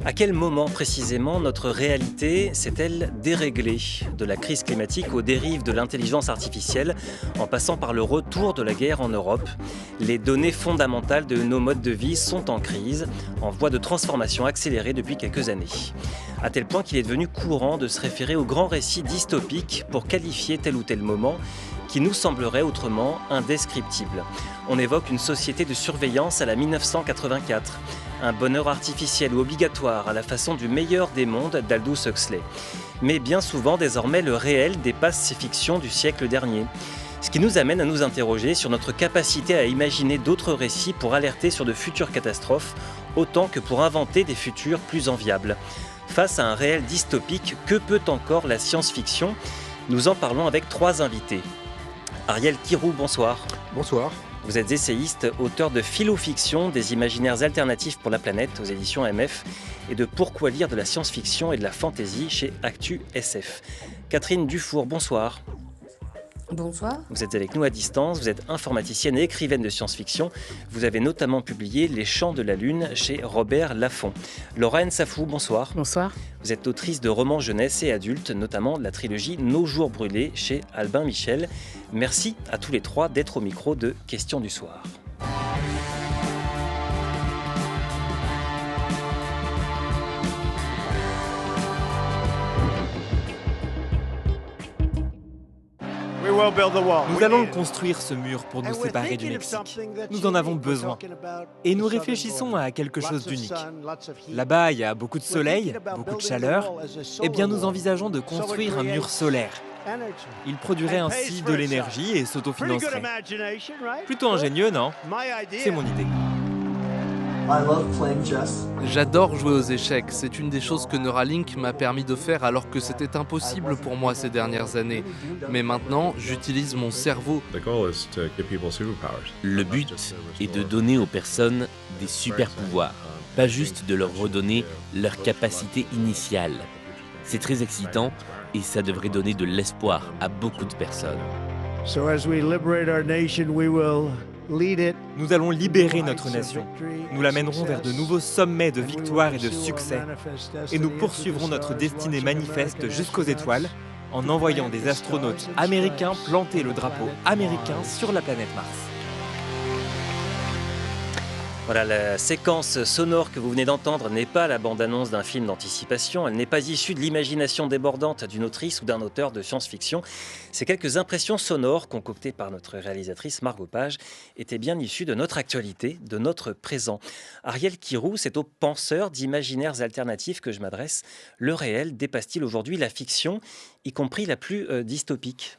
À quel moment précisément notre réalité s'est-elle déréglée? De la crise climatique aux dérives de l'intelligence artificielle, en passant par le retour de la guerre en Europe, les données fondamentales de nos modes de vie sont en crise, en voie de transformation accélérée depuis quelques années. À tel point qu'il est devenu courant de se référer aux grands récits dystopiques pour qualifier tel ou tel moment qui nous semblerait autrement indescriptible. On évoque une société de surveillance à la 1984, un bonheur artificiel ou obligatoire à la façon du meilleur des mondes d'Aldous Huxley. Mais bien souvent, désormais, le réel dépasse ces fictions du siècle dernier. Ce qui nous amène à nous interroger sur notre capacité à imaginer d'autres récits pour alerter sur de futures catastrophes, autant que pour inventer des futurs plus enviables. Face à un réel dystopique, que peut encore la science-fiction? Nous en parlons avec trois invités. Ariel Kirou, bonsoir. Bonsoir. Vous êtes essayiste, auteur de Philo-fiction, des imaginaires alternatifs pour la planète aux éditions MF et de Pourquoi lire de la science-fiction et de la fantasy chez Actu SF. Catherine Dufour, bonsoir. Bonsoir. Vous êtes avec nous à distance, vous êtes informaticienne et écrivaine de science-fiction. Vous avez notamment publié Les Chants de la Lune chez Robert Laffont. Laura Nsafou, bonsoir. Bonsoir. Vous êtes autrice de romans jeunesse et adultes, notamment de la trilogie Nos jours brûlés chez Albin Michel. Merci à tous les trois d'être au micro de Questions du soir. Nous allons construire ce mur pour nous séparer du Mexique. Nous en avons besoin. Et nous réfléchissons à quelque chose d'unique. Là-bas, il y a beaucoup de soleil, beaucoup de chaleur. Eh bien, nous envisageons de construire un mur solaire. Il produirait ainsi de l'énergie et s'autofinancerait. Plutôt ingénieux, non? C'est mon idée. J'adore jouer aux échecs, c'est une des choses que Neuralink m'a permis de faire alors que c'était impossible pour moi ces dernières années. Mais maintenant, j'utilise mon cerveau. Le but est de donner aux personnes des super pouvoirs, pas juste de leur redonner leur capacité initiale. C'est très excitant et ça devrait donner de l'espoir à beaucoup de personnes. Nous allons libérer notre nation. Nous l'amènerons vers de nouveaux sommets de victoire et de succès. Et nous poursuivrons notre destinée manifeste jusqu'aux étoiles en envoyant des astronautes américains planter le drapeau américain sur la planète Mars. Voilà, la séquence sonore que vous venez d'entendre n'est pas la bande-annonce d'un film d'anticipation, elle n'est pas issue de l'imagination débordante d'une autrice ou d'un auteur de science-fiction. Ces quelques impressions sonores concoctées par notre réalisatrice Margot Page étaient bien issues de notre actualité, de notre présent. Ariel Kirou, c'est aux penseurs d'imaginaires alternatifs que je m'adresse. Le réel dépasse-t-il aujourd'hui la fiction, y compris la plus dystopique?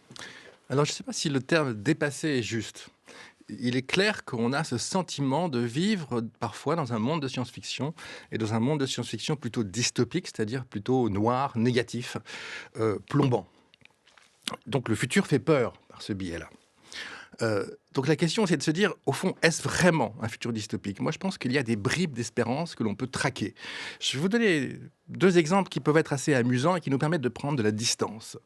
Alors, je ne sais pas si le terme « dépasser » est juste. Il est clair qu'on a ce sentiment de vivre parfois dans un monde de science-fiction et dans un monde de science-fiction plutôt dystopique, c'est-à-dire plutôt noir, négatif, plombant. Donc le futur fait peur par ce biais-là. Donc la question, c'est de se dire, au fond, est-ce vraiment un futur dystopique? Moi, je pense qu'il y a des bribes d'espérance que l'on peut traquer. Je vais vous donner deux exemples qui peuvent être assez amusants et qui nous permettent de prendre de la distance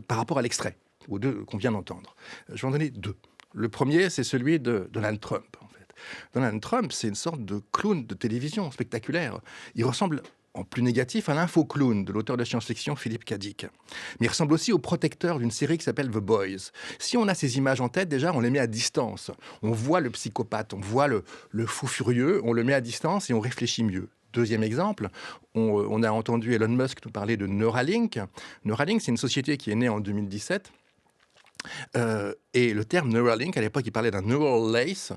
par rapport à l'extrait, aux deux qu'on vient d'entendre. Je vais en donner deux. Le premier, c'est celui de Donald Trump, en fait. Donald Trump, c'est une sorte de clown de télévision spectaculaire. Il ressemble, en plus négatif, à l'info-clown de l'auteur de science-fiction Philip K. Dick. Mais il ressemble aussi au protecteur d'une série qui s'appelle The Boys. Si on a ces images en tête, déjà, on les met à distance. On voit le psychopathe, on voit le fou furieux, on le met à distance et on réfléchit mieux. Deuxième exemple, on a entendu Elon Musk nous parler de Neuralink. Neuralink, c'est une société qui est née en 2017. Et le terme Neuralink, à l'époque, il parlait d'un neural lace,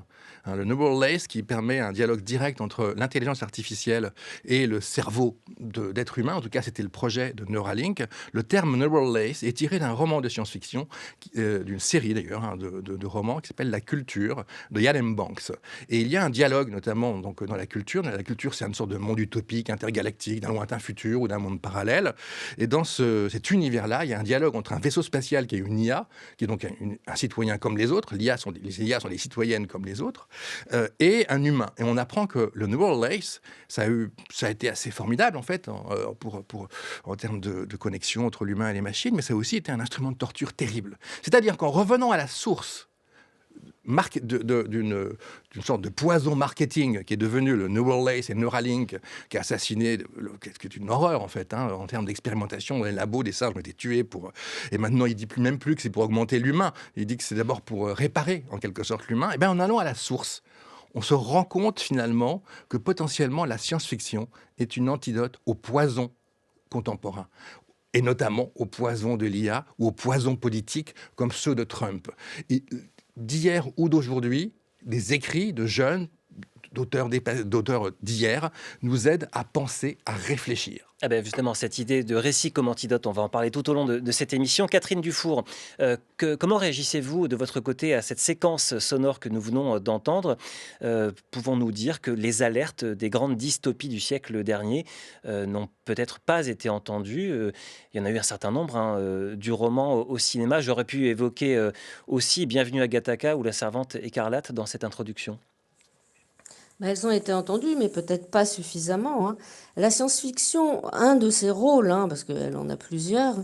le neural lace qui permet un dialogue direct entre l'intelligence artificielle et le cerveau d'être humain. En tout cas, c'était le projet de Neuralink. Le terme neural lace est tiré d'un roman de science-fiction, d'une série d'ailleurs, de romans qui s'appelle La Culture, de Ian M. Banks. Et il y a un dialogue, notamment donc, dans La Culture. La Culture, c'est une sorte de monde utopique, intergalactique, d'un lointain futur ou d'un monde parallèle. Et dans cet univers-là, il y a un dialogue entre un vaisseau spatial qui est une IA, qui est donc un citoyen comme les autres, les IA sont des citoyennes comme les autres, et un humain. Et on apprend que le neural lace, ça a été assez formidable en fait, en termes de connexion entre l'humain et les machines, mais ça a aussi été un instrument de torture terrible. C'est-à-dire qu'en revenant à la source d'une sorte de poison marketing qui est devenu le Neuralink et Neuralink, qui a assassiné, qui est une horreur en fait, en termes d'expérimentation dans les labos, des singes ont été tués et maintenant il dit même plus que c'est pour augmenter l'humain, il dit que c'est d'abord pour réparer en quelque sorte l'humain. Et bien en allant à la source, on se rend compte finalement que potentiellement la science-fiction est une antidote au poison contemporain, et notamment au poison de l'IA ou au poison politique comme ceux de Trump. Et d'hier ou d'aujourd'hui, des écrits de jeunes, d'auteurs d'hier, nous aident à penser, à réfléchir. Ah ben justement, cette idée de récit comme antidote, on va en parler tout au long de cette émission. Catherine Dufour, comment réagissez-vous de votre côté à cette séquence sonore que nous venons d'entendre? Pouvons-nous dire que les alertes des grandes dystopies du siècle dernier n'ont peut-être pas été entendues? Il y en a eu un certain nombre, du roman au cinéma. J'aurais pu évoquer aussi Bienvenue à Gattaca ou La Servante écarlate dans cette introduction. Elles ont été entendues, mais peut-être pas suffisamment. La science-fiction, un de ses rôles, parce qu'elle en a plusieurs,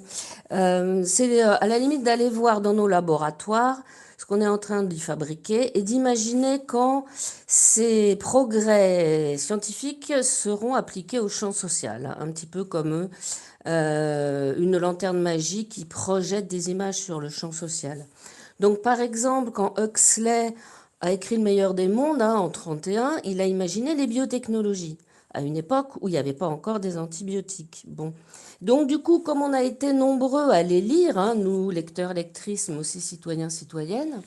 c'est à la limite d'aller voir dans nos laboratoires ce qu'on est en train d'y fabriquer et d'imaginer quand ces progrès scientifiques seront appliqués au champ social, un petit peu comme une lanterne magique qui projette des images sur le champ social. Donc par exemple, quand Huxley a écrit Le meilleur des mondes en 1931, il a imaginé les biotechnologies, à une époque où il n'y avait pas encore des antibiotiques. Bon. Donc du coup, comme on a été nombreux à les lire, nous, lecteurs, lectrices, mais aussi citoyens, citoyennes,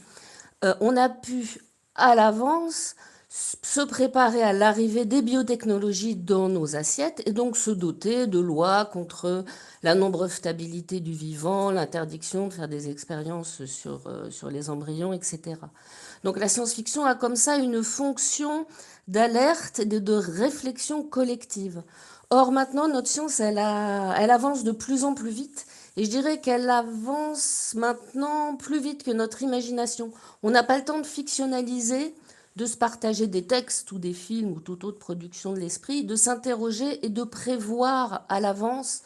on a pu, à l'avance, se préparer à l'arrivée des biotechnologies dans nos assiettes et donc se doter de lois contre la non-brevetabilité du vivant, l'interdiction de faire des expériences sur les embryons, etc. Donc la science-fiction a comme ça une fonction d'alerte et de réflexion collective. Or maintenant, notre science, elle avance de plus en plus vite. Et je dirais qu'elle avance maintenant plus vite que notre imagination. On n'a pas le temps de fictionnaliser, de se partager des textes ou des films ou toute autre production de l'esprit, de s'interroger et de prévoir à l'avance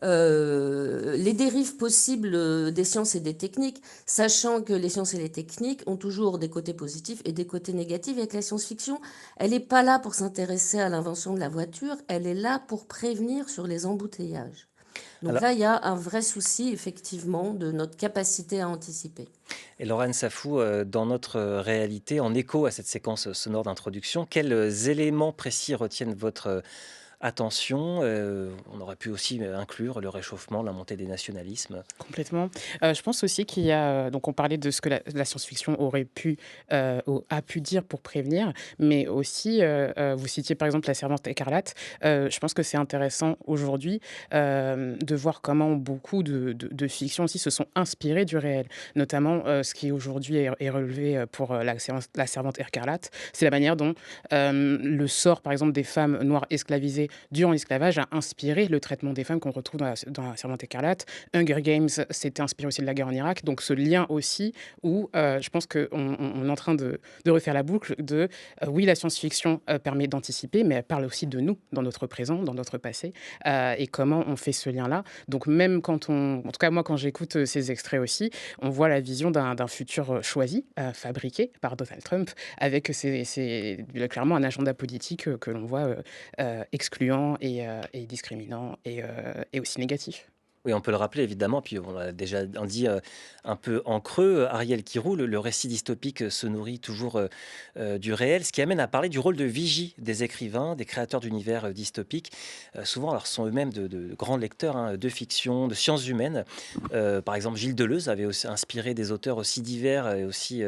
les dérives possibles des sciences et des techniques, sachant que les sciences et les techniques ont toujours des côtés positifs et des côtés négatifs, et que la science-fiction, elle n'est pas là pour s'intéresser à l'invention de la voiture, elle est là pour prévenir sur les embouteillages. Donc là, il y a un vrai souci, effectivement, de notre capacité à anticiper. Et Laurent Safou, dans notre réalité, en écho à cette séquence sonore d'introduction, quels éléments précis retiennent votre attention? On aurait pu aussi inclure le réchauffement, la montée des nationalismes. Complètement. Je pense aussi qu'il y a, donc on parlait de ce que la science-fiction a pu dire pour prévenir, mais aussi, vous citiez par exemple La Servante écarlate. Je pense que c'est intéressant aujourd'hui de voir comment beaucoup de fictions aussi se sont inspirées du réel. Notamment, ce qui aujourd'hui est relevé pour La Servante écarlate, c'est la manière dont le sort, par exemple, des femmes noires esclavisées durant l'esclavage a inspiré le traitement des femmes qu'on retrouve dans la Servante écarlate. Hunger Games s'était inspiré aussi de la guerre en Irak. Donc ce lien aussi où je pense qu'on est en train de refaire la boucle de oui, la science-fiction permet d'anticiper, mais elle parle aussi de nous, dans notre présent, dans notre passé, et comment on fait ce lien-là. Donc même quand en tout cas moi quand j'écoute ces extraits aussi, on voit la vision d'un futur choisi, fabriqué par Donald Trump, avec clairement un agenda politique que l'on voit excluant et discriminant et aussi négatif. Oui, on peut le rappeler évidemment, puis on l'a déjà dit un peu en creux, Ariel Kirou, le récit dystopique se nourrit toujours du réel, ce qui amène à parler du rôle de vigie des écrivains, des créateurs d'univers dystopiques. Souvent, alors, ce sont eux-mêmes de grands lecteurs de fiction, de sciences humaines. Par exemple, Gilles Deleuze avait aussi inspiré des auteurs aussi divers et aussi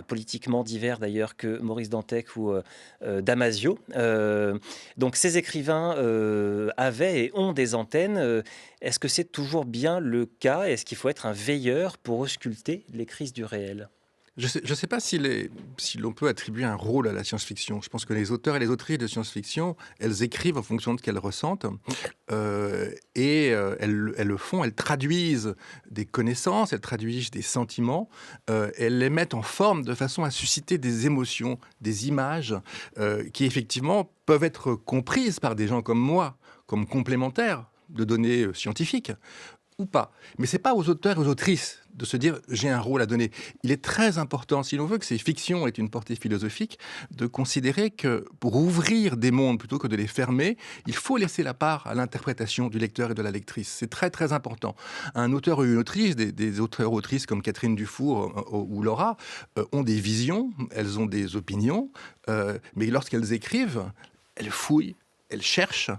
politiquement divers d'ailleurs que Maurice Dantec ou Damasio. Donc ces écrivains avaient et ont des antennes. Est-ce que c'est toujours bien le cas? Est-ce qu'il faut être un veilleur pour ausculter les crises du réel? Je ne sais pas si l'on peut attribuer un rôle à la science-fiction. Je pense que les auteurs et les autrices de science-fiction, elles écrivent en fonction de ce qu'elles ressentent et elles le font, elles traduisent des connaissances, elles traduisent des sentiments, elles les mettent en forme de façon à susciter des émotions, des images qui effectivement peuvent être comprises par des gens comme moi, comme complémentaires de données scientifiques ou pas. Mais c'est pas aux auteurs et aux autrices de se dire j'ai un rôle à donner. Il est très important, si l'on veut que ces fictions aient une portée philosophique, de considérer que pour ouvrir des mondes plutôt que de les fermer, il faut laisser la part à l'interprétation du lecteur et de la lectrice. C'est très très important. Un auteur ou une autrice, des auteurs-autrices comme Catherine Dufour ou Laura, ont des visions, elles ont des opinions, mais lorsqu'elles écrivent, elles fouillent, elles cherchent,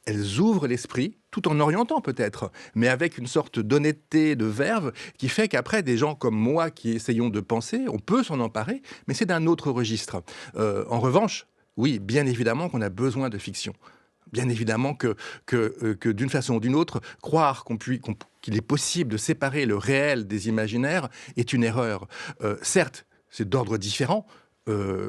elles ouvrent l'esprit, tout en orientant peut-être, mais avec une sorte d'honnêteté, de verve, qui fait qu'après, des gens comme moi qui essayons de penser, on peut s'en emparer, mais c'est d'un autre registre. En revanche, oui, bien évidemment qu'on a besoin de fiction. Bien évidemment que d'une façon ou d'une autre, croire qu'il est possible de séparer le réel des imaginaires est une erreur. Certes, c'est d'ordre différent.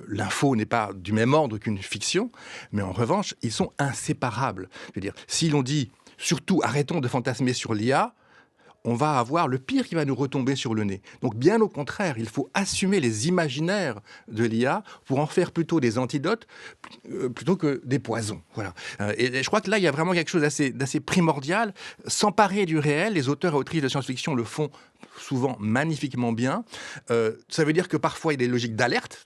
L'info n'est pas du même ordre qu'une fiction, mais en revanche, ils sont inséparables. Je veux dire, si l'on dit surtout arrêtons de fantasmer sur l'IA, on va avoir le pire qui va nous retomber sur le nez. Donc bien au contraire, il faut assumer les imaginaires de l'IA pour en faire plutôt des antidotes plutôt que des poisons. Voilà. Et je crois que là, il y a vraiment quelque chose d'assez primordial. S'emparer du réel, les auteurs et autrices de science-fiction le font souvent magnifiquement bien. Ça veut dire que parfois, il y a des logiques d'alerte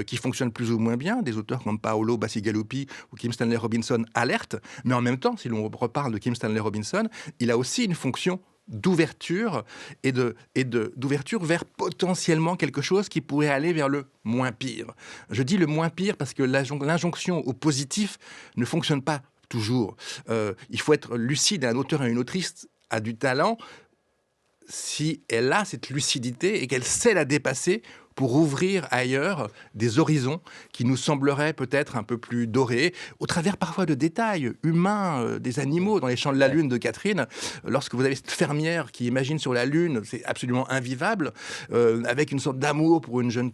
qui fonctionnent plus ou moins bien. Des auteurs comme Paolo Bacigalupi ou Kim Stanley Robinson alertent, mais en même temps, si l'on reparle de Kim Stanley Robinson, il a aussi une fonction d'ouverture d'ouverture vers potentiellement quelque chose qui pourrait aller vers le moins pire. Je dis le moins pire parce que l'injonction au positif ne fonctionne pas toujours. Il faut être lucide, et un auteur et une autrice a du talent si elle a cette lucidité et qu'elle sait la dépasser pour ouvrir ailleurs des horizons qui nous sembleraient peut-être un peu plus dorés, au travers parfois de détails humains, des animaux. Dans Les Chants de la Lune de Catherine, lorsque vous avez cette fermière qui imagine sur la Lune, c'est absolument invivable, avec une sorte d'amour pour une jeune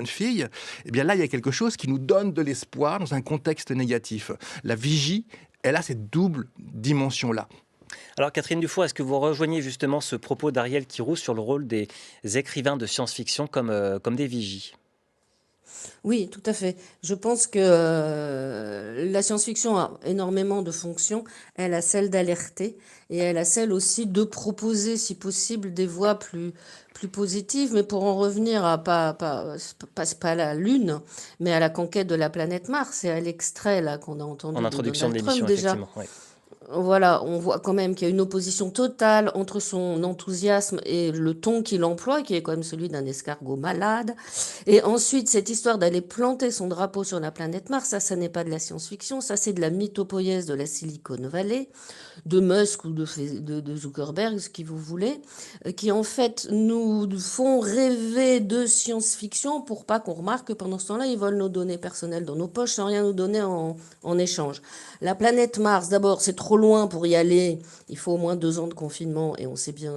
fille, eh bien là, il y a quelque chose qui nous donne de l'espoir dans un contexte négatif. La vigie, elle a cette double dimension-là. Alors Catherine Dufour, est-ce que vous rejoignez justement ce propos d'Ariel Kirous sur le rôle des écrivains de science-fiction comme des vigies? Oui, tout à fait. Je pense que la science-fiction a énormément de fonctions. Elle a celle d'alerter et elle a celle aussi de proposer, si possible, des voies plus positives. Mais pour en revenir à pas à la Lune, mais à la conquête de la planète Mars et à l'extrait là qu'on a entendu En de introduction de Donald l'émission, Trump déjà. effectivement. Ouais. Voilà, on voit quand même qu'il y a une opposition totale entre son enthousiasme et le ton qu'il emploie, qui est quand même celui d'un escargot malade. Et ensuite, cette histoire d'aller planter son drapeau sur la planète Mars, ça n'est pas de la science-fiction, ça c'est de la mythopoïèse de la Silicon Valley, de Musk ou de Zuckerberg, ce qui vous voulez, qui en fait nous font rêver de science-fiction pour pas qu'on remarque que pendant ce temps-là, ils volent nos données personnelles dans nos poches sans rien nous donner en échange. La planète Mars, d'abord, c'est trop loin pour y aller. Il faut au moins 2 ans de confinement et on sait bien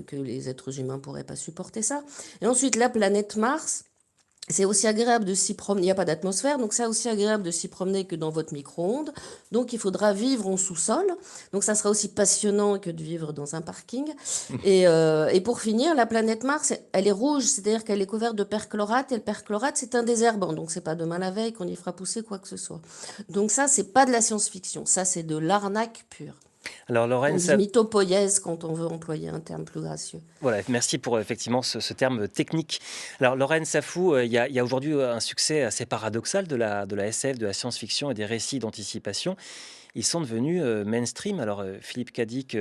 que les êtres humains ne pourraient pas supporter ça. Et ensuite, la planète Mars, c'est aussi agréable de s'y promener. Il n'y a pas d'atmosphère, donc c'est aussi agréable de s'y promener que dans votre micro-ondes. Donc il faudra vivre en sous-sol. Donc ça sera aussi passionnant que de vivre dans un parking. Et pour finir, la planète Mars, elle est rouge, c'est-à-dire qu'elle est couverte de perchlorate. Et le perchlorate, c'est un désherbant. Donc c'est pas demain la veille qu'on y fera pousser quoi que ce soit. Donc ça, c'est pas de la science-fiction. Ça, c'est de l'arnaque pure. Alors On Lorraine, dit mythopoïèse quand on veut employer un terme plus gracieux. voilà, merci pour effectivement ce terme technique. Alors Lorraine Safou, il y a aujourd'hui un succès assez paradoxal de la SF, de la science-fiction et des récits d'anticipation. Ils sont devenus mainstream. Alors Philippe Cadic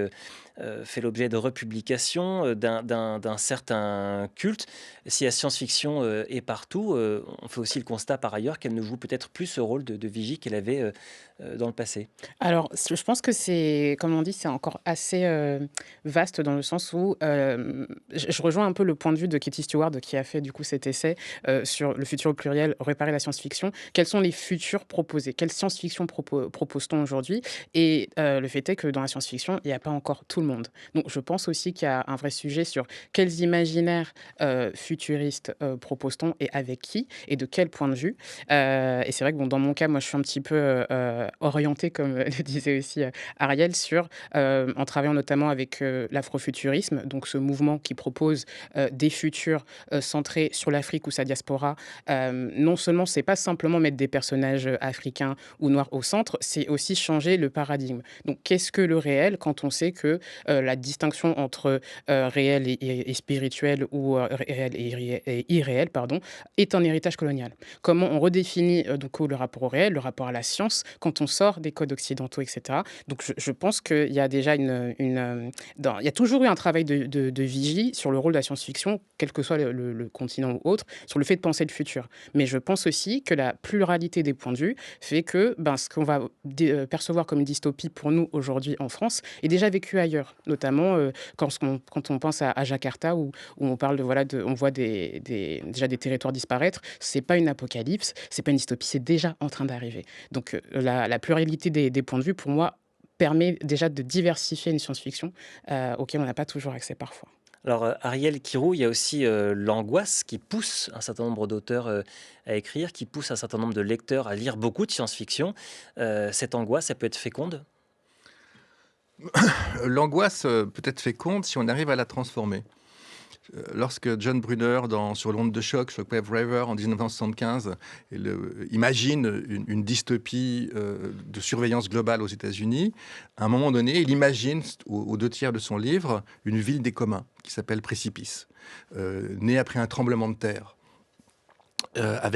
fait l'objet de republications, d'un certain culte. Si la science-fiction est partout, on fait aussi le constat par ailleurs qu'elle ne joue peut-être plus ce rôle de vigie qu'elle avait dans le passé. Alors, je pense que c'est, comme on dit, c'est encore assez vaste dans le sens où je rejoins un peu le point de vue de Katie Stewart qui a fait du coup cet essai sur le futur au pluriel, réparer la science-fiction. Quels sont les futurs proposés? Quelle science-fiction propose-t-on aujourd'hui? Et le fait est que dans la science-fiction, il n'y a pas encore tout le monde. Donc, je pense aussi qu'il y a un vrai sujet sur quels imaginaires futuristes propose-t-on et avec qui et de quel point de vue. Et c'est vrai que bon, dans mon cas, moi, je suis un petit peu orientée, comme le disait aussi Ariel, sur futur, en travaillant notamment avec l'afrofuturisme, donc ce mouvement qui propose des futurs centrés sur l'Afrique ou sa diaspora. Non seulement, c'est pas simplement mettre des personnages africains ou noirs au centre, c'est aussi changer le paradigme. Donc, qu'est-ce que le réel quand on sait que la distinction entre réel et spirituel ou réel et irréel, pardon, est un héritage colonial. Comment on redéfinit donc le rapport au réel, le rapport à la science, quand on sort des codes occidentaux, etc. Donc je pense qu'il y a déjà il y a toujours eu un travail de vigie sur le rôle de la science-fiction, quel que soit le continent ou autre, sur le fait de penser le futur. Mais je pense aussi que la pluralité des points de vue fait que ce qu'on va percevoir comme une dystopie pour nous aujourd'hui en France est déjà vécu ailleurs, notamment quand on pense à Jakarta où on parle on voit déjà des territoires disparaître. C'est pas une apocalypse, c'est pas une dystopie, c'est déjà en train d'arriver. Donc la pluralité des points de vue, pour moi, permet déjà de diversifier une science-fiction auquel on n'a pas toujours accès parfois. Alors, Ariel Kirou, il y a aussi l'angoisse qui pousse un certain nombre d'auteurs à écrire, qui pousse un certain nombre de lecteurs à lire beaucoup de science-fiction. Cette angoisse, elle peut être féconde? L'angoisse peut être féconde si on arrive à la transformer. Lorsque John Brunner, sur l'onde de choc, Shockwave River, en 1975, imagine une dystopie de surveillance globale aux États-Unis, à un moment donné, il imagine, aux 2 tiers de son livre, une ville des communs qui s'appelle Précipice, née après un tremblement de terre. Qui a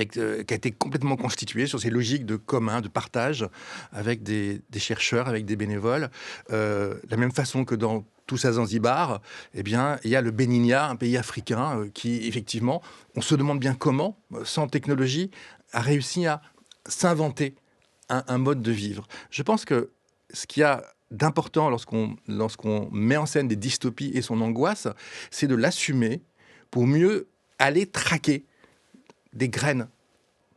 été complètement constituée sur ces logiques de commun, de partage, avec des chercheurs, avec des bénévoles. La même façon que dans Tous à Zanzibar, eh bien, il y a le Béninia, un pays africain, qui, effectivement, on se demande bien comment, sans technologie, a réussi à s'inventer un mode de vivre. Je pense que ce qu'il y a d'important lorsqu'on met en scène des dystopies et son angoisse, c'est de l'assumer pour mieux aller traquer des graines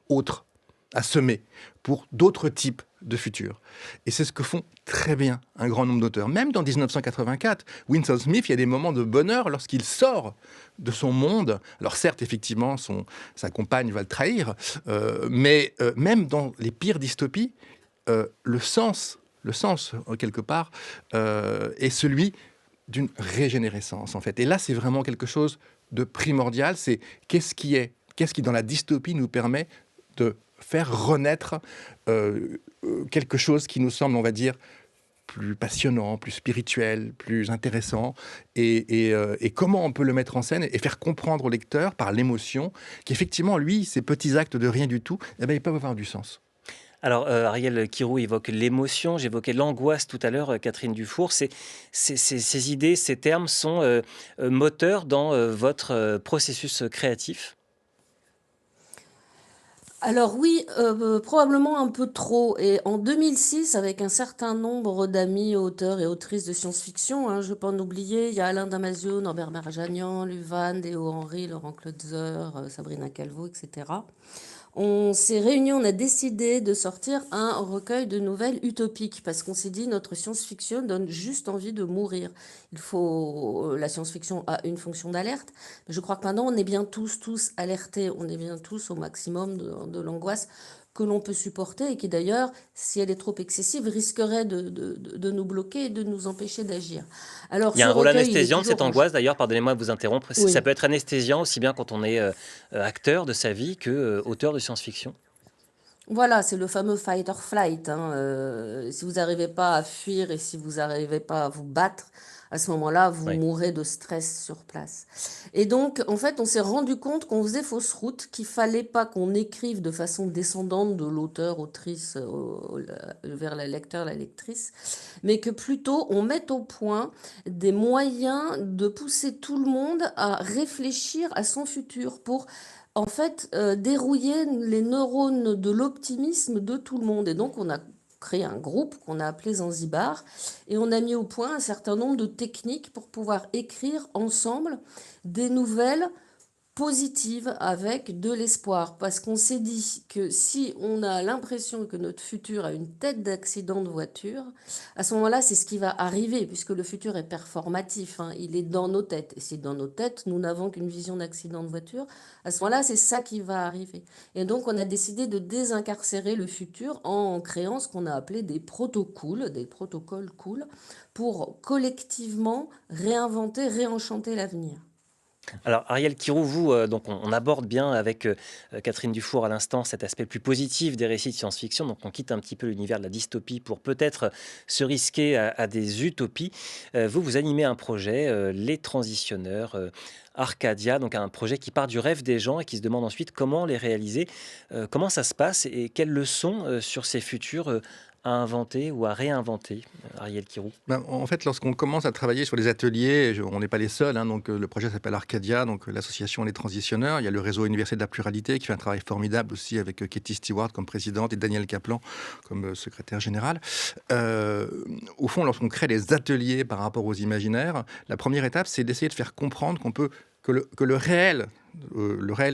autres à semer pour d'autres types de futurs. Et c'est ce que font très bien un grand nombre d'auteurs. Même dans 1984, Winston Smith, il y a des moments de bonheur lorsqu'il sort de son monde. Alors certes, effectivement, sa compagne va le trahir, mais même dans les pires dystopies, le sens, quelque part, est celui d'une régénérescence, en fait. Et là, c'est vraiment quelque chose de primordial. C'est qu'est-ce qui, dans la dystopie, nous permet de faire renaître quelque chose qui nous semble, on va dire, plus passionnant, plus spirituel, plus intéressant, et comment on peut le mettre en scène et faire comprendre au lecteur, par l'émotion, qu'effectivement, lui, ces petits actes de rien du tout, eh bien, ils peuvent avoir du sens. Alors, Ariel Kirou évoque l'émotion, j'évoquais l'angoisse tout à l'heure, Catherine Dufour. Ces idées, ces termes sont moteurs dans votre processus créatif? Alors oui, probablement un peu trop. Et en 2006, avec un certain nombre d'amis auteurs et autrices de science-fiction, je ne peux pas en oublier, il y a Alain Damasio, Norbert Merjanian, Luvan, Déo Henry, Laurent Klotzer, Sabrina Calvo, etc. On s'est réunis, on a décidé de sortir un recueil de nouvelles utopiques parce qu'on s'est dit notre science-fiction donne juste envie de mourir. La science-fiction a une fonction d'alerte, mais je crois que maintenant on est bien tous alertés, on est bien tous au maximum de l'angoisse que l'on peut supporter et qui d'ailleurs, si elle est trop excessive, risquerait de nous bloquer et de nous empêcher d'agir. Alors, il y a un rôle anesthésiant de cette toujours angoisse, d'ailleurs, pardonnez-moi de vous interrompre. Oui. Ça peut être anesthésiant aussi bien quand on est acteur de sa vie que auteur de science-fiction. Voilà, c'est le fameux fight or flight. Si vous n'arrivez pas à fuir et si vous n'arrivez pas à vous battre, à ce moment-là, vous Oui. mourrez de stress sur place. Et donc, en fait, on s'est rendu compte qu'on faisait fausse route, qu'il fallait pas qu'on écrive de façon descendante de l'auteur, autrice, vers le lecteur, la lectrice, mais que plutôt on mette au point des moyens de pousser tout le monde à réfléchir à son futur pour en fait, dérouiller les neurones de l'optimisme de tout le monde. Et donc, on a créé un groupe qu'on a appelé Zanzibar et on a mis au point un certain nombre de techniques pour pouvoir écrire ensemble des nouvelles positive avec de l'espoir, parce qu'on s'est dit que si on a l'impression que notre futur a une tête d'accident de voiture, à ce moment-là, c'est ce qui va arriver, puisque le futur est performatif, hein, il est dans nos têtes. Et si dans nos têtes, nous n'avons qu'une vision d'accident de voiture, à ce moment-là, c'est ça qui va arriver. Et donc, on a décidé de désincarcérer le futur en créant ce qu'on a appelé des protocoles cool, pour collectivement réinventer, réenchanter l'avenir. Alors, Ariel Kirou, vous, donc on aborde bien avec Catherine Dufour à l'instant cet aspect plus positif des récits de science-fiction. Donc, on quitte un petit peu l'univers de la dystopie pour peut-être se risquer à des utopies. Vous animez un projet, Les Transitionneurs, Arcadia, donc un projet qui part du rêve des gens et qui se demande ensuite comment les réaliser. Comment ça se passe et quelles leçons sur ces futurs à inventer ou à réinventer, Ariel Kirou? En fait, lorsqu'on commence à travailler sur les ateliers, on n'est pas les seuls, hein, donc le projet s'appelle Arcadia, donc l'association Les Transitionneurs. Il y a le réseau Université de la Pluralité qui fait un travail formidable aussi avec Katie Stewart comme présidente et Daniel Kaplan comme secrétaire général. Au fond, lorsqu'on crée des ateliers par rapport aux imaginaires, la première étape, c'est d'essayer de faire comprendre que le réel,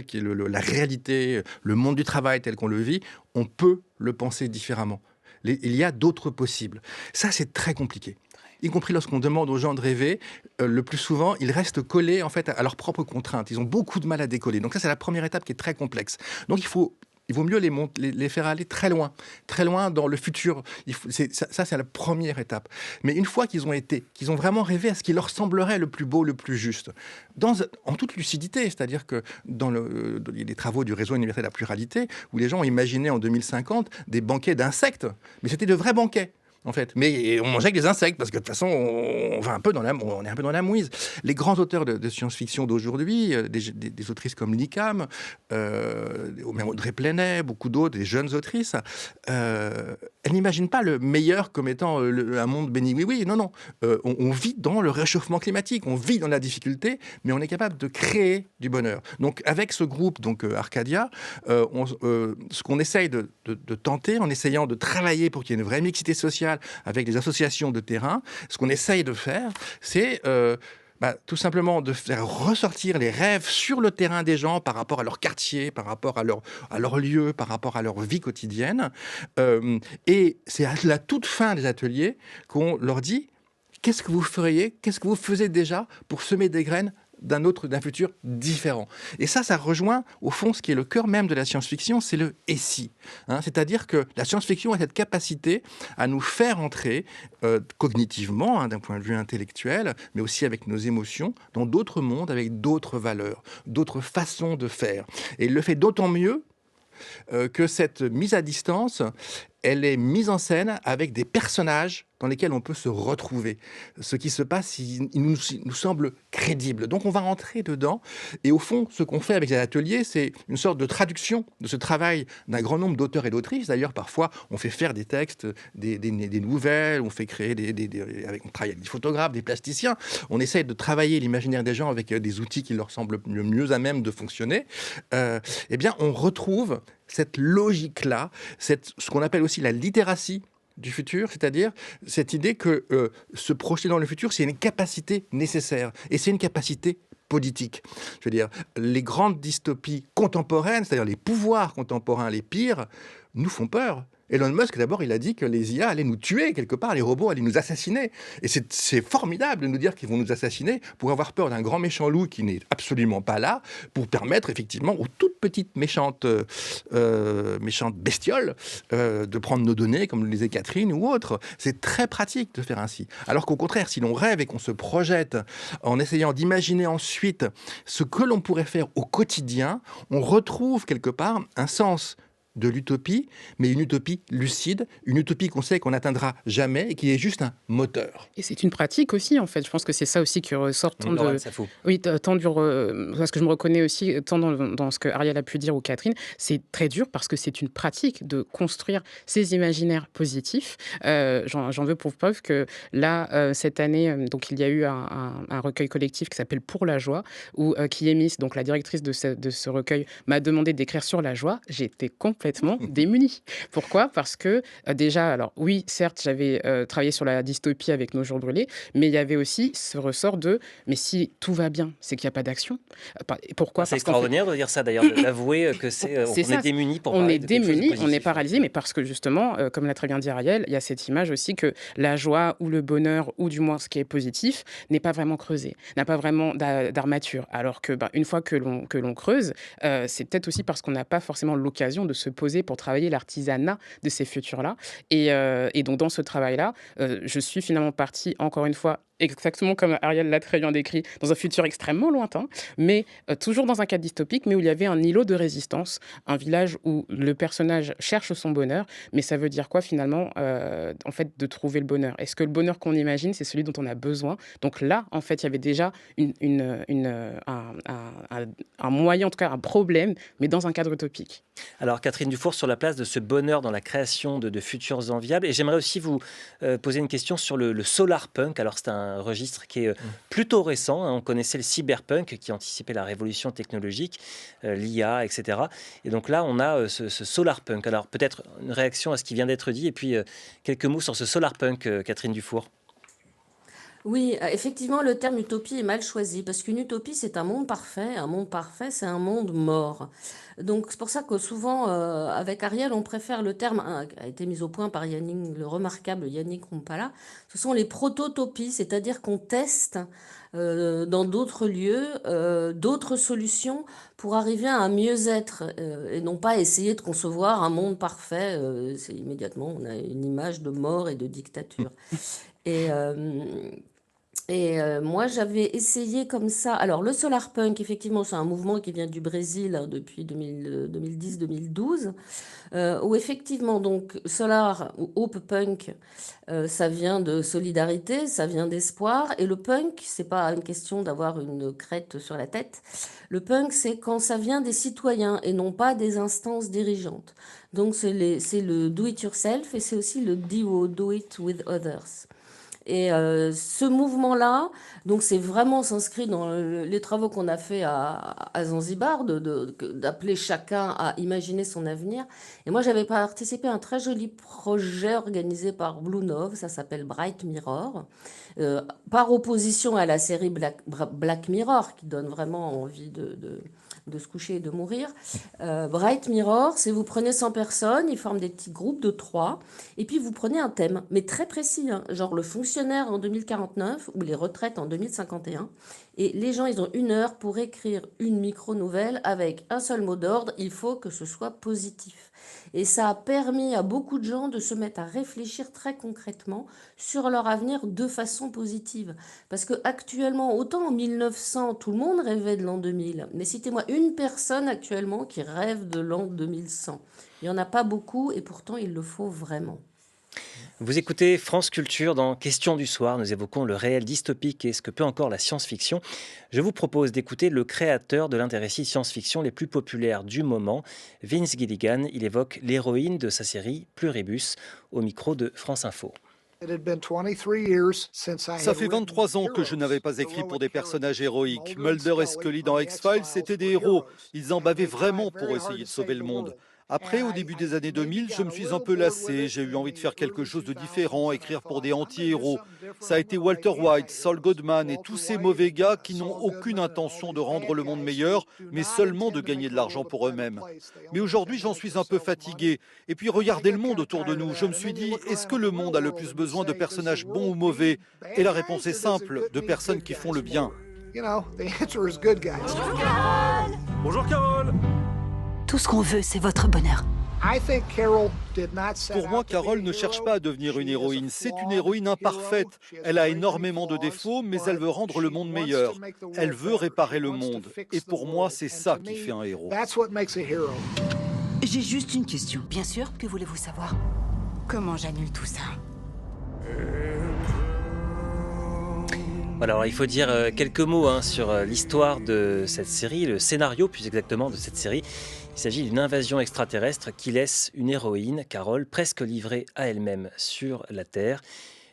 qui est la réalité, le monde du travail tel qu'on le vit, on peut le penser différemment. Il y a d'autres possibles. Ça, c'est très compliqué. Y compris lorsqu'on demande aux gens de rêver, le plus souvent, ils restent collés en fait à leurs propres contraintes. Ils ont beaucoup de mal à décoller. Donc ça, c'est la première étape qui est très complexe. Donc il vaut mieux les faire aller très loin dans le futur. Ça, c'est la première étape. Mais une fois qu'ils ont vraiment rêvé à ce qui leur semblerait le plus beau, le plus juste, en toute lucidité, c'est-à-dire que dans les travaux du réseau Université de la Pluralité, où les gens ont imaginé en 2050 des banquets d'insectes, mais c'était de vrais banquets. En fait, mais on mangeait avec des insectes parce que de toute façon, on est un peu dans la mouise. Les grands auteurs de science-fiction d'aujourd'hui, des autrices comme Licam, même Audrey Plenay, beaucoup d'autres, des jeunes autrices, elles n'imaginent pas le meilleur comme étant un monde béni. Oui, non. On vit dans le réchauffement climatique, on vit dans la difficulté, mais on est capable de créer du bonheur. Donc, avec ce groupe, Arcadia, ce qu'on essaye de tenter, en essayant de travailler pour qu'il y ait une vraie mixité sociale avec des associations de terrain, ce qu'on essaye de faire, c'est tout simplement de faire ressortir les rêves sur le terrain des gens par rapport à leur quartier, par rapport à leur lieu, par rapport à leur vie quotidienne. Et c'est à la toute fin des ateliers qu'on leur dit qu'est-ce que vous feriez, qu'est-ce que vous faisiez déjà pour semer des graines d'un futur différent. Et ça rejoint, au fond, ce qui est le cœur même de la science-fiction, c'est le « et si ». C'est-à-dire que la science-fiction a cette capacité à nous faire entrer cognitivement, d'un point de vue intellectuel, mais aussi avec nos émotions, dans d'autres mondes, avec d'autres valeurs, d'autres façons de faire. Et il le fait d'autant mieux que cette mise à distance, elle est mise en scène avec des personnages dans lesquels on peut se retrouver. Ce qui se passe, il nous semble crédible. Donc on va rentrer dedans. Et au fond, ce qu'on fait avec les ateliers, c'est une sorte de traduction de ce travail d'un grand nombre d'auteurs et d'autrices. D'ailleurs, parfois, on fait faire des textes, des nouvelles, on fait créer on travaille avec des photographes, des plasticiens. On essaie de travailler l'imaginaire des gens avec des outils qui leur semblent le mieux à même de fonctionner. Eh bien, on retrouve cette logique-là, ce qu'on appelle aussi la littératie du futur, c'est-à-dire cette idée que se projeter dans le futur, c'est une capacité nécessaire, et c'est une capacité politique. Je veux dire, les grandes dystopies contemporaines, c'est-à-dire les pouvoirs contemporains les pires, nous font peur. Elon Musk, d'abord, il a dit que les IA allaient nous tuer quelque part, les robots allaient nous assassiner. Et c'est formidable de nous dire qu'ils vont nous assassiner pour avoir peur d'un grand méchant loup qui n'est absolument pas là, pour permettre effectivement aux toutes petites méchantes bestioles de prendre nos données, comme le disait Catherine ou autre. C'est très pratique de faire ainsi. Alors qu'au contraire, si l'on rêve et qu'on se projette en essayant d'imaginer ensuite ce que l'on pourrait faire au quotidien, on retrouve quelque part un sens de l'utopie, mais une utopie lucide, une utopie qu'on sait qu'on n'atteindra jamais et qui est juste un moteur. Et c'est une pratique aussi, en fait. Je pense que c'est ça aussi qui ressort tant parce que je me reconnais aussi tant dans ce que Ariel a pu dire ou Catherine, c'est très dur parce que c'est une pratique de construire ces imaginaires positifs. J'en veux pour preuve que là, cette année, donc il y a eu un recueil collectif qui s'appelle Pour la joie, où Kiemis, donc la directrice de ce recueil, m'a demandé d'écrire sur la joie. J'ai été complètement complètement démunie. Pourquoi? Parce que déjà, alors oui, certes, j'avais travaillé sur la dystopie avec Nos jours brûlés, mais il y avait aussi ce ressort de mais si tout va bien, c'est qu'il n'y a pas d'action. Pourquoi? C'est Parce qu'en fait, extraordinaire de dire ça d'ailleurs, d'avouer que c'est on est ça. démuni pour On parler est de quelque chose de démunis, on est positif. paralysé, mais parce que justement, comme l'a très bien dit Ariel, il y a cette image aussi que la joie ou le bonheur, ou du moins ce qui est positif, n'est pas vraiment creusé, n'a pas vraiment d'armature. Alors que, une fois que l'on creuse, c'est peut-être aussi parce qu'on n'a pas forcément l'occasion de se poser pour travailler l'artisanat de ces futurs-là. Et donc, dans ce travail-là, je suis finalement partie, encore une fois, exactement comme Ariel l'a très bien décrit, dans un futur extrêmement lointain, mais toujours dans un cadre dystopique, mais où il y avait un îlot de résistance, un village où le personnage cherche son bonheur, mais ça veut dire quoi finalement, en fait, de trouver le bonheur? Est-ce que le bonheur qu'on imagine, c'est celui dont on a besoin? Donc là, en fait, il y avait déjà un moyen, en tout cas un problème, mais dans un cadre utopique. Alors Catherine Dufour, sur la place de ce bonheur dans la création de futurs enviables, et j'aimerais aussi vous poser une question sur le solar punk. Alors c'est un registre qui est plutôt récent, hein. On connaissait le cyberpunk qui anticipait la révolution technologique, l'IA, etc. Et donc là, on a ce solar punk. Alors peut-être une réaction à ce qui vient d'être dit, et puis quelques mots sur ce solar punk, Catherine Dufour. Oui, effectivement, le terme utopie est mal choisi parce qu'une utopie, c'est un monde parfait. Un monde parfait, c'est un monde mort. Donc, c'est pour ça que souvent, avec Ariel, on préfère le terme qui a été mis au point par Yannick, le remarquable Yannick Rumpala. Ce sont les prototopies, c'est-à-dire qu'on teste dans d'autres lieux d'autres solutions pour arriver à un mieux-être et non pas essayer de concevoir un monde parfait. C'est immédiatement, on a une image de mort et de dictature. Et, moi, j'avais essayé comme ça. Alors, le solar punk, effectivement, c'est un mouvement qui vient du Brésil hein, depuis 2010-2012, où effectivement, donc, solar ou hope punk, ça vient de solidarité, ça vient d'espoir. Et le punk, c'est pas une question d'avoir une crête sur la tête. Le punk, c'est quand ça vient des citoyens et non pas des instances dirigeantes. Donc, c'est le do it yourself et c'est aussi le do it with others. Et ce mouvement-là, donc c'est vraiment s'inscrit dans les travaux qu'on a fait à Zanzibar, d'appeler chacun à imaginer son avenir. Et moi, j'avais participé à un très joli projet organisé par Blue Nove, ça s'appelle Bright Mirror, par opposition à la série Black Mirror, qui donne vraiment envie de se coucher et de mourir. Bright Mirror, c'est vous prenez 100 personnes, ils forment des petits groupes de 3, et puis vous prenez un thème, mais très précis, hein, genre le fonctionnaire en 2049 ou les retraites en 2051. Et les gens, ils ont 1 heure pour écrire une micro-nouvelle avec un seul mot d'ordre, il faut que ce soit positif. Et ça a permis à beaucoup de gens de se mettre à réfléchir très concrètement sur leur avenir de façon positive. Parce que actuellement, autant en 1900, tout le monde rêvait de l'an 2000, mais citez-moi une personne actuellement qui rêve de l'an 2100. Il n'y en a pas beaucoup et pourtant il le faut vraiment. Vous écoutez France Culture dans Questions du soir. Nous évoquons le réel dystopique et ce que peut encore la science-fiction. Je vous propose d'écouter le créateur de l'un des récits science-fiction les plus populaires du moment, Vince Gilligan. Il évoque l'héroïne de sa série Pluribus au micro de France Info. Ça fait 23 ans que je n'avais pas écrit pour des personnages héroïques. Mulder et Scully dans X-Files, c'était des héros. Ils en bavaient vraiment pour essayer de sauver le monde. Après, au début des années 2000, je me suis un peu lassé. J'ai eu envie de faire quelque chose de différent, écrire pour des anti-héros. Ça a été Walter White, Saul Goodman et tous ces mauvais gars qui n'ont aucune intention de rendre le monde meilleur, mais seulement de gagner de l'argent pour eux-mêmes. Mais aujourd'hui, j'en suis un peu fatigué. Et puis, regardez le monde autour de nous. Je me suis dit, est-ce que le monde a le plus besoin de personnages bons ou mauvais? Et la réponse est simple, de personnes qui font le bien. Bonjour Carole. Tout ce qu'on veut, c'est votre bonheur. Pour moi, Carole ne cherche pas à devenir une héroïne. C'est une héroïne imparfaite. Elle a énormément de défauts, mais elle veut rendre le monde meilleur. Elle veut réparer le monde. Et pour moi, c'est ça qui fait un héros. J'ai juste une question. Bien sûr, que voulez-vous savoir? Comment j'annule tout ça? Voilà, alors il faut dire quelques mots sur l'histoire de cette série, le scénario plus exactement de cette série. Il s'agit d'une invasion extraterrestre qui laisse une héroïne, Carole, presque livrée à elle-même sur la Terre.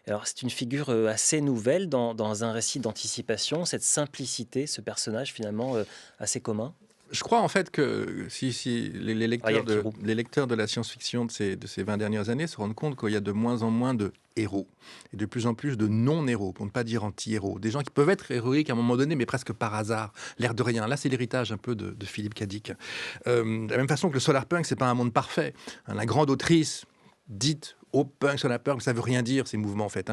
Alors c'est une figure assez nouvelle dans un récit d'anticipation, cette simplicité, ce personnage finalement assez commun. Je crois en fait que si les lecteurs, Ariel Kirou. les lecteurs de la science-fiction de ces 20 dernières années se rendent compte qu'il y a de moins en moins de héros et de plus en plus de non-héros, pour ne pas dire anti-héros. Des gens qui peuvent être héroïques à un moment donné, mais presque par hasard, l'air de rien. Là, c'est l'héritage un peu de Philippe K. Dick. De la même façon que le solarpunk, c'est pas un monde parfait. La grande autrice dite au punk, solarpunk, ça veut rien dire ces mouvements en fait.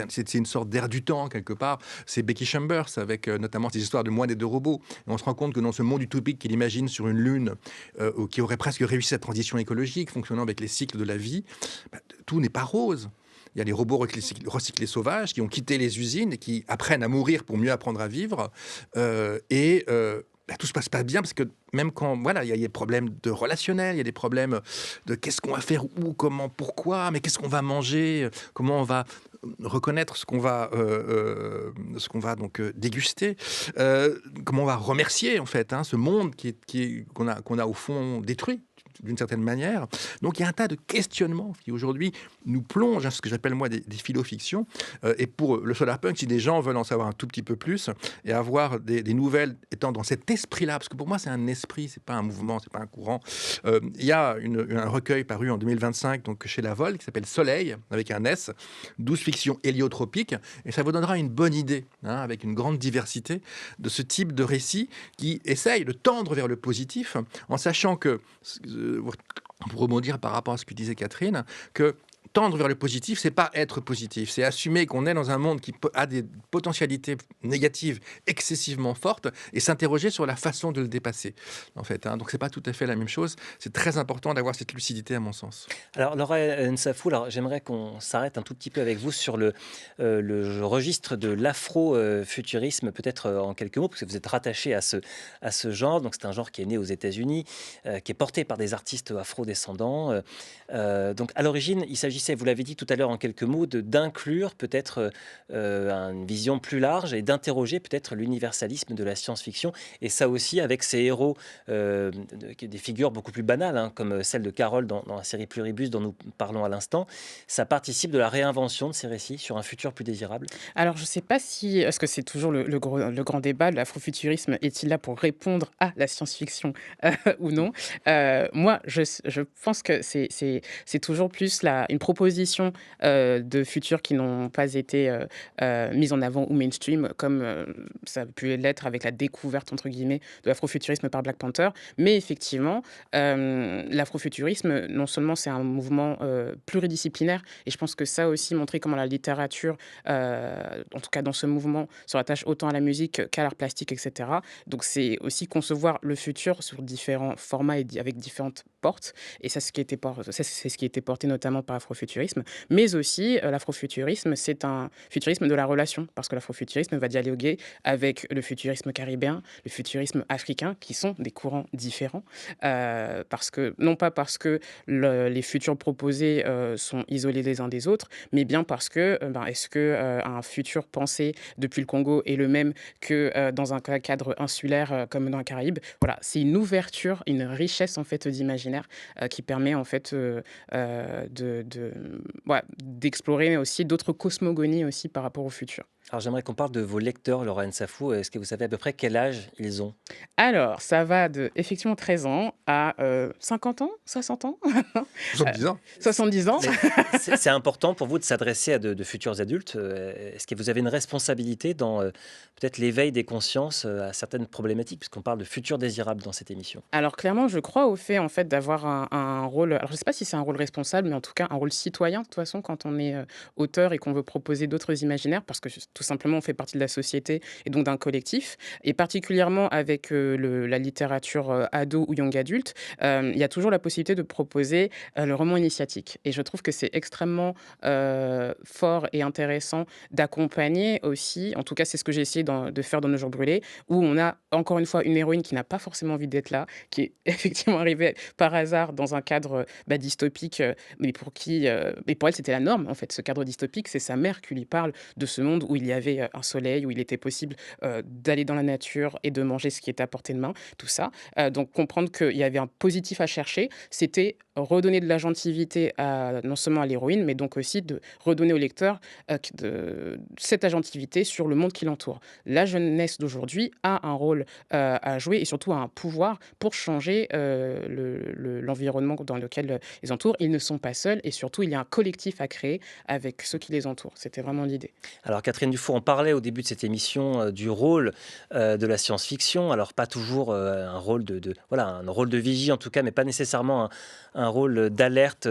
C'est une sorte d'air du temps quelque part. C'est Becky Chambers avec notamment ces histoires de moines et de robots. Et on se rend compte que dans ce monde utopique qu'il imagine sur une lune, qui aurait presque réussi cette transition écologique, fonctionnant avec les cycles de la vie, tout n'est pas rose. Il y a les robots recyclés sauvages qui ont quitté les usines et qui apprennent à mourir pour mieux apprendre à vivre. Tout se passe pas bien parce que même quand il y a des problèmes de relationnel, il y a des problèmes de qu'est-ce qu'on va faire, où, comment, pourquoi, mais qu'est-ce qu'on va manger, comment on va reconnaître ce qu'on va donc déguster, comment on va remercier en fait ce monde qu'on a au fond détruit d'une certaine manière. Donc il y a un tas de questionnements qui aujourd'hui nous plongent, ce que j'appelle moi des philo-fictions. Et pour le solarpunk, si des gens veulent en savoir un tout petit peu plus et avoir des nouvelles étant dans cet esprit-là, parce que pour moi c'est un esprit, c'est pas un mouvement, c'est pas un courant. Il y a un recueil paru en 2025 donc chez Lavol qui s'appelle Soleil avec un S, 12 fictions héliotropiques, et ça vous donnera une bonne idée, avec une grande diversité de ce type de récit qui essaye de tendre vers le positif en sachant que pour rebondir par rapport à ce que disait Catherine, que tendre vers le positif, c'est pas être positif, c'est assumer qu'on est dans un monde qui a des potentialités négatives excessivement fortes et s'interroger sur la façon de le dépasser. En fait, donc c'est pas tout à fait la même chose. C'est très important d'avoir cette lucidité, à mon sens. Alors Laura Nsafou, j'aimerais qu'on s'arrête un tout petit peu avec vous sur le registre de l'afro-futurisme, peut-être en quelques mots, parce que vous êtes rattaché à ce genre. Donc c'est un genre qui est né aux États-Unis, qui est porté par des artistes afro-descendants. Donc à l'origine, il s'agissait, vous l'avez dit tout à l'heure en quelques mots, d'inclure peut-être une vision plus large et d'interroger peut-être l'universalisme de la science-fiction. Et ça aussi avec ces héros, des figures beaucoup plus banales, comme celle de Carole dans la série Pluribus dont nous parlons à l'instant. Ça participe de la réinvention de ces récits sur un futur plus désirable. Alors je ne sais pas si, parce que c'est toujours le grand débat, l'afrofuturisme est-il là pour répondre à la science-fiction ou non. Moi, je pense que c'est toujours plus une proposition de futurs qui n'ont pas été mises en avant ou mainstream, comme ça a pu l'être avec la découverte, entre guillemets, de l'afrofuturisme par Black Panther. Mais effectivement, l'afrofuturisme, non seulement c'est un mouvement pluridisciplinaire, et je pense que ça aussi montrer comment la littérature, en tout cas dans ce mouvement, se rattache autant à la musique qu'à l'art plastique, etc. Donc c'est aussi concevoir le futur sur différents formats et avec différentes portes. Et ça, c'est ce qui a été porté notamment par l'afrofuturisme. Mais aussi, l'afrofuturisme, c'est un futurisme de la relation, parce que l'afrofuturisme va dialoguer avec le futurisme caribéen, le futurisme africain, qui sont des courants différents. Non pas parce que les futurs proposés sont isolés les uns des autres, mais bien parce que est-ce que un futur pensé depuis le Congo est le même que dans un cadre insulaire comme dans le Caraïbe. Voilà, c'est une ouverture, une richesse en fait d'imaginaire qui permet en fait d'explorer aussi d'autres cosmogonies aussi par rapport au futur. Alors j'aimerais qu'on parle de vos lecteurs, Laura Nsafou. Est-ce que vous savez à peu près quel âge ils ont? Alors, ça va de effectivement 13 ans à 50 ans, 60 ans 70 ans. 70 ans. C'est important pour vous de s'adresser à de futurs adultes. Est-ce que vous avez une responsabilité dans peut-être l'éveil des consciences à certaines problématiques, puisqu'on parle de futurs désirables dans cette émission? Alors clairement, je crois au fait en fait d'avoir un rôle. Alors je ne sais pas si c'est un rôle responsable, mais en tout cas un rôle citoyen de toute façon quand on est auteur et qu'on veut proposer d'autres imaginaires, parce que tout simplement on fait partie de la société et donc d'un collectif, et particulièrement avec la littérature ado ou young adulte, il y a toujours la possibilité de proposer le roman initiatique. Et je trouve que c'est extrêmement fort et intéressant d'accompagner aussi, en tout cas c'est ce que j'ai essayé de faire dans Nos jours brûlés, où on a encore une fois une héroïne qui n'a pas forcément envie d'être là, qui est effectivement arrivée par hasard dans un cadre dystopique, mais pour elle c'était la norme en fait. Ce cadre dystopique, c'est sa mère qui lui parle de ce monde où il y avait un soleil, où il était possible d'aller dans la nature et de manger ce qui était à portée de main, tout ça. Donc comprendre qu'il y avait un positif à chercher, c'était redonner de l'agentivité non seulement à l'héroïne, mais donc aussi de redonner au lecteur cette agentivité sur le monde qui l'entoure. La jeunesse d'aujourd'hui a un rôle à jouer et surtout a un pouvoir pour changer l'environnement dans lequel ils entourent. Ils ne sont pas seuls et surtout, il y a un collectif à créer avec ceux qui les entourent. C'était vraiment l'idée. Alors Catherine Dufour, on parlait au début de cette émission du rôle de la science-fiction. Alors pas toujours un rôle un rôle de vigie en tout cas, mais pas nécessairement un rôle d'alerte.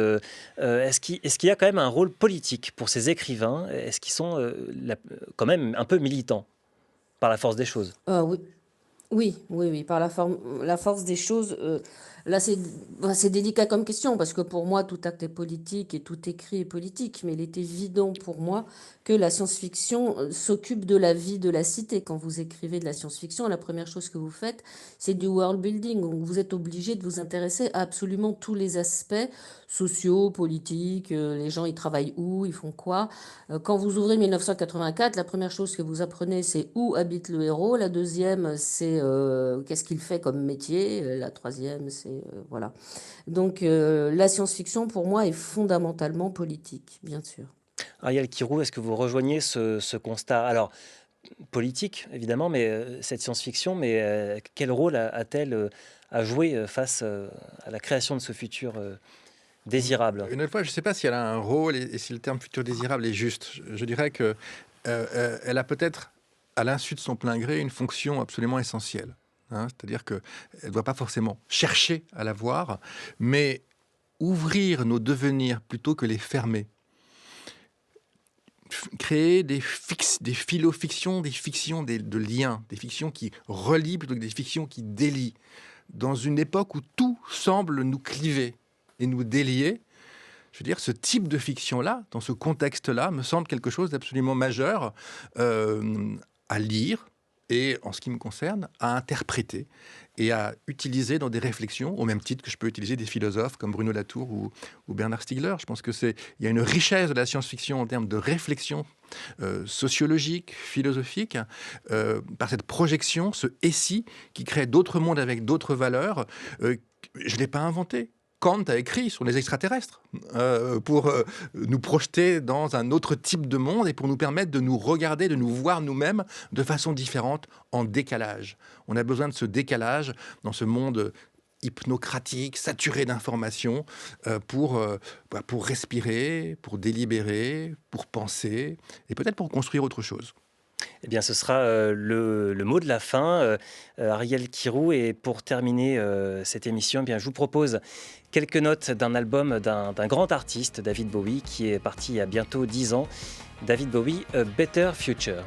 Est-ce qu'il y a quand même un rôle politique pour ces écrivains? Est-ce qu'ils sont quand même un peu militants par la force des choses? Oui, par la force des choses. Là, c'est délicat comme question, parce que pour moi, tout acte est politique et tout écrit est politique. Mais il est évident pour moi que la science-fiction s'occupe de la vie de la cité. Quand vous écrivez de la science-fiction, la première chose que vous faites, c'est du world building. Donc, vous êtes obligé de vous intéresser à absolument tous les aspects sociaux, politiques, les gens, ils travaillent où, ils font quoi. Quand vous ouvrez 1984, la première chose que vous apprenez, c'est où habite le héros. La deuxième, c'est qu'est-ce qu'il fait comme métier. La troisième, c'est... voilà. Donc, la science-fiction, pour moi, est fondamentalement politique, bien sûr. Ariel Kirou, est-ce que vous rejoignez ce constat? Alors, politique, évidemment, mais cette science-fiction, mais quel rôle a-t-elle à jouer face à la création de ce futur désirable? Une autre fois, je ne sais pas si elle a un rôle et si le terme futur désirable est juste. Je dirais que elle a peut-être, à l'insu de son plein gré, une fonction absolument essentielle. C'est-à-dire qu'elle ne doit pas forcément chercher à la voir, mais ouvrir nos devenirs plutôt que les fermer. Créer des philo-fictions, des fictions de liens, des fictions qui relient plutôt que des fictions qui délient. Dans une époque où tout semble nous cliver et nous délier, je veux dire, ce type de fiction-là, dans ce contexte-là, me semble quelque chose d'absolument majeur à lire et, en ce qui me concerne, à interpréter et à utiliser dans des réflexions, au même titre que je peux utiliser des philosophes comme Bruno Latour ou Bernard Stiegler. Je pense qu'il y a une richesse de la science-fiction en termes de réflexion sociologique, philosophique, par cette projection, ce « et si » qui crée d'autres mondes avec d'autres valeurs. Je ne l'ai pas inventé. Kant a écrit sur les extraterrestres pour nous projeter dans un autre type de monde et pour nous permettre de nous regarder, de nous voir nous-mêmes de façon différente, en décalage. On a besoin de ce décalage dans ce monde hypnocratique, saturé d'informations, pour respirer, pour délibérer, pour penser et peut-être pour construire autre chose. Eh bien, ce sera le mot de la fin, Ariel Kirou. Et pour terminer cette émission, eh bien, je vous propose quelques notes d'un album d'un grand artiste, David Bowie, qui est parti il y a bientôt 10 ans. David Bowie, A Better Future.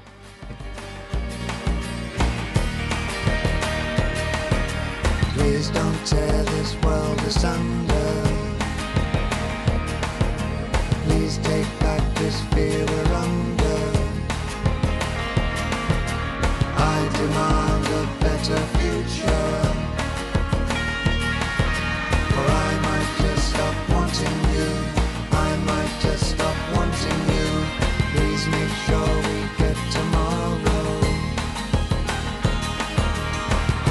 Please don't tear this world asunder. Please take back this fear we're under. I demand a better future, or I might just stop wanting you. I might just stop wanting you. Please make sure we get tomorrow.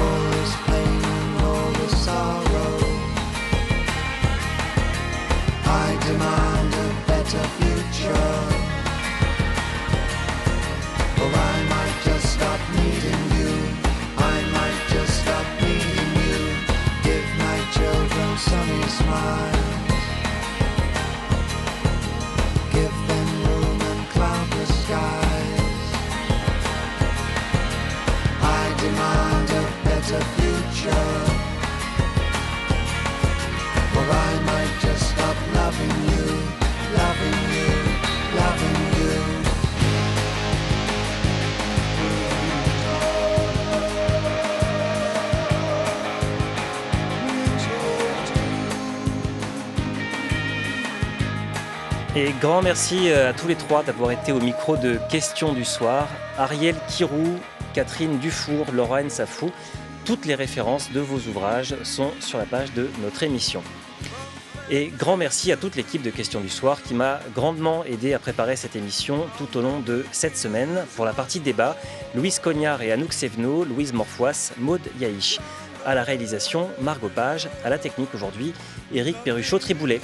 All this pain and all this sorrow, I demand a better future, or I might just stop needing you. I might just stop needing you. Give my children sunny smiles. Give them room and cloudless skies. I demand a better future, or I might just stop loving you, loving you, loving you. Et grand merci à tous les trois d'avoir été au micro de Questions du soir. Ariel Kirou, Catherine Dufour, Lorraine Safou. Toutes les références de vos ouvrages sont sur la page de notre émission. Et grand merci à toute l'équipe de Questions du soir qui m'a grandement aidé à préparer cette émission tout au long de cette semaine. Pour la partie débat, Louise Cognard et Anouk Sévenot, Louise Morfois, Maud Yaïch. À la réalisation, Margot Page. À la technique aujourd'hui, Éric Perruchot-Triboulet.